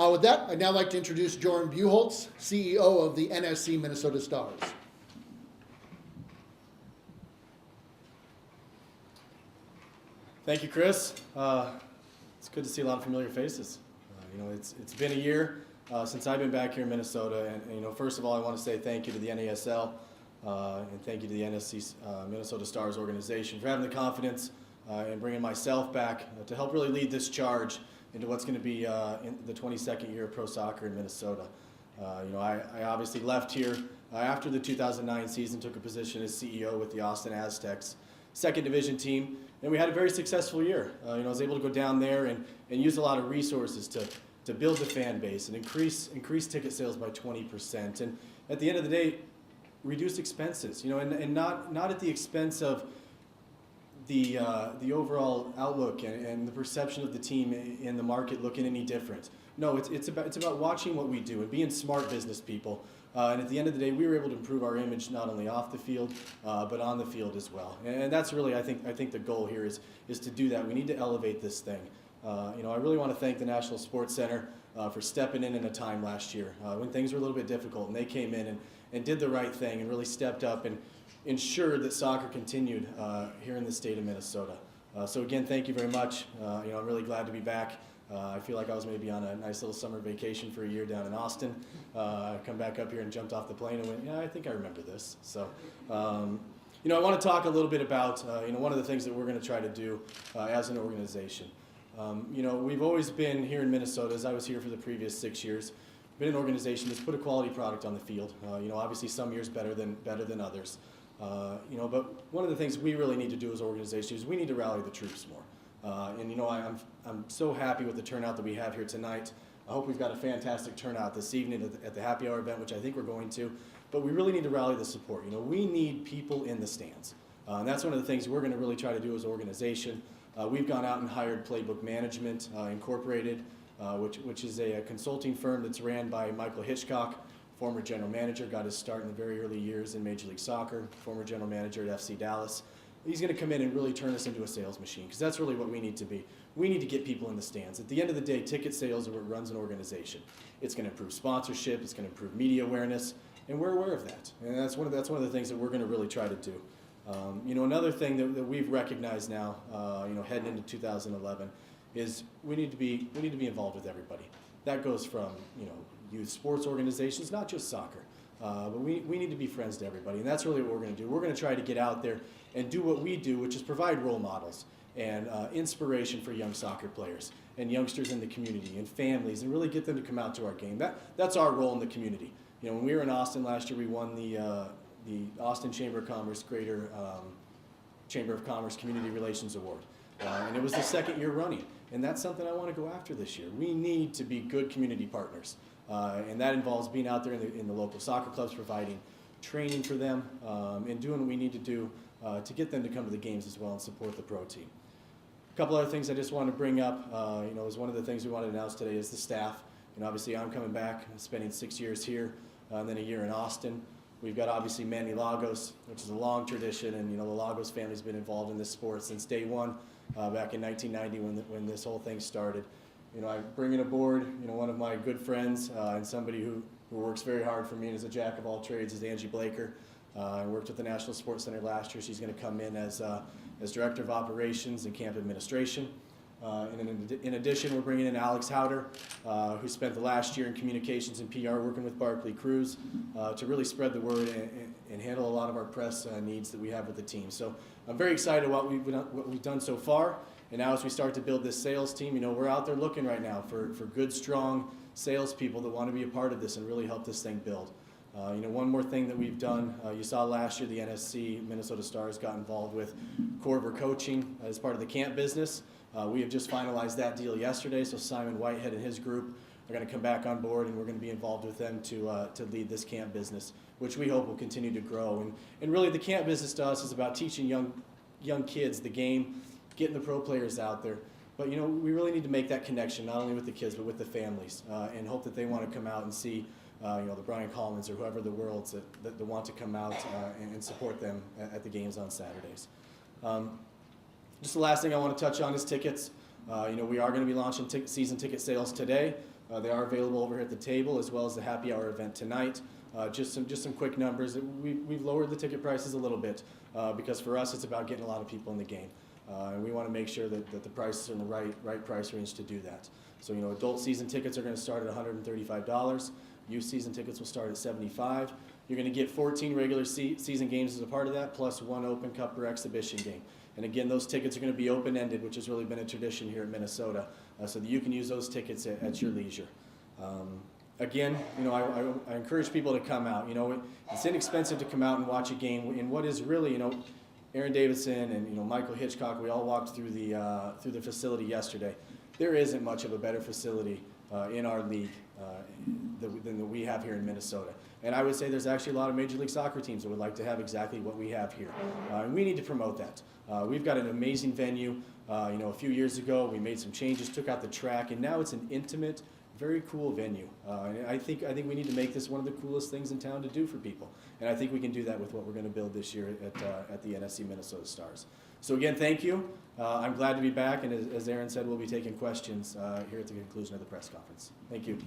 With that, I'd now like to introduce Jordan Buholtz, CEO of the NSC Minnesota Stars. Thank you, Chris. It's good to see a lot of familiar faces. It's been a year since I've been back here in Minnesota, and first of all, I want to say thank you to the NASL and thank you to the NSC Minnesota Stars organization for having the confidence and bringing myself back to help really lead this charge into what's going to be in the 22nd year of pro soccer in Minnesota. I obviously left here after the 2009 season, took a position as CEO with the Austin Aztecs, second division team, and we had a very successful year. I was able to go down there and use a lot of resources to build the fan base and increase ticket sales by 20%. And at the end of the day, reduce expenses, and not at the expense of the overall outlook and the perception of the team in the market looking any different. No, it's about watching what we do and being smart business people. And at the end of the day, we were able to improve our image not only off the field, but on the field as well. And that's really, I think the goal here is to do that. We need to elevate this thing. I really want to thank the National Sports Center for stepping in a time last year when things were a little bit difficult, and they came in and did the right thing and really stepped up and ensured that soccer continued here in the state of Minnesota. So again, thank you very much. I'm really glad to be back. I feel like I was maybe on a nice little summer vacation for a year down in Austin. I come back up here and jumped off the plane and went, yeah, I think I remember this. So, I want to talk a little bit about, one of the things that we're going to try to do as an organization. We've always been here in Minnesota, as I was here for the previous 6 years, been an organization that's put a quality product on the field. Obviously some years better than others. But one of the things we really need to do as an organization is we need to rally the troops more. I'm so happy with the turnout that we have here tonight. I hope we've got a fantastic turnout this evening at the happy hour event, which I think we're going to. But we really need to rally the support. We need people in the stands. And that's one of the things we're going to really try to do as an organization. We've gone out and hired Playbook Management Incorporated, which is a consulting firm that's ran by Michael Hitchcock, former general manager, got his start in the very early years in Major League Soccer, former general manager at FC Dallas. He's going to come in and really turn us into a sales machine, because that's really what we need to be. We need to get people in the stands. At the end of the day, ticket sales are what runs an organization. It's going to improve sponsorship, it's going to improve media awareness, and we're aware of that. And that's one of the things that we're going to really try to do. Another thing that we've recognized now, heading into 2011, is we need to be involved with everybody. That goes from youth sports organizations, not just soccer, but we need to be friends to everybody, and that's really what we're going to do. We're going to try to get out there and do what we do, which is provide role models and inspiration for young soccer players and youngsters in the community and families, and really get them to come out to our game. That's our role in the community. When we were in Austin last year, we won the Austin Chamber of Commerce Greater Chamber of Commerce Community Relations Award, and it was the second year running. And that's something I want to go after this year. We need to be good community partners, and that involves being out there in the local soccer clubs, providing training for them, and doing what we need to do to get them to come to the games as well and support the pro team. A couple other things I just wanted to bring up, is one of the things we wanted to announce today is the staff. Obviously I'm coming back, spending 6 years here, and then a year in Austin. We've got obviously Manny Lagos, which is a long tradition, and the Lagos family's been involved in this sport since day one, back in 1990 when this whole thing started. I bring in aboard, one of my good friends and somebody who works very hard for me and is a jack of all trades is Angie Blaker. I worked with the National Sports Center last year. She's going to come in as Director of Operations and Camp Administration. And in addition, we're bringing in Alex Howder, who spent the last year in communications and PR working with Barclay Cruz to really spread the word and handle a lot of our press needs that we have with the team. So I'm very excited about what we've done so far. And now as we start to build this sales team, we're out there looking right now for good, strong salespeople that want to be a part of this and really help this thing build. One more thing that we've done, you saw last year the NSC Minnesota Stars got involved with Corver Coaching as part of the camp business. We have just finalized that deal yesterday, so Simon Whitehead and his group are going to come back on board, and we're going to be involved with them to lead this camp business, which we hope will continue to grow. And really the camp business to us is about teaching young kids the game, getting the pro players out there. But we really need to make that connection, not only with the kids, but with the families, and hope that they want to come out and see the Brian Coleman's or whoever the world's that want to come out and support them at the games on Saturdays. Just the last thing I want to touch on is tickets. We are going to be launching season ticket sales today. They are available over here at the table as well as the happy hour event tonight. Just some quick numbers. We've lowered the ticket prices a little bit because for us it's about getting a lot of people in the game. And we want to make sure that the prices are in the right price range to do that. So, you know, adult season tickets are going to start at $135. Youth season tickets will start at $75. You're going to get 14 regular season games as a part of that, plus 1 Open Cup or exhibition game. And again, those tickets are going to be open-ended, which has really been a tradition here at Minnesota, so that you can use those tickets at your leisure. Again, you know, I encourage people to come out. You know, it's inexpensive to come out and watch a game in what is really, you know, Aaron Davidson and, you know, Michael Hitchcock, we all walked through the facility yesterday. There isn't much of a better facility in our league than we have here in Minnesota. And I would say there's actually a lot of Major League Soccer teams that would like to have exactly what we have here. And we need to promote that. We've got an amazing venue. You know, a few years ago we made some changes, took out the track, and now it's an intimate, very cool venue. And I think we need to make this one of the coolest things in town to do for people. And I think we can do that with what we're going to build this year at the NSC Minnesota Stars. So again, thank you. I'm glad to be back, and as Aaron said, we'll be taking questions here at the conclusion of the press conference. Thank you.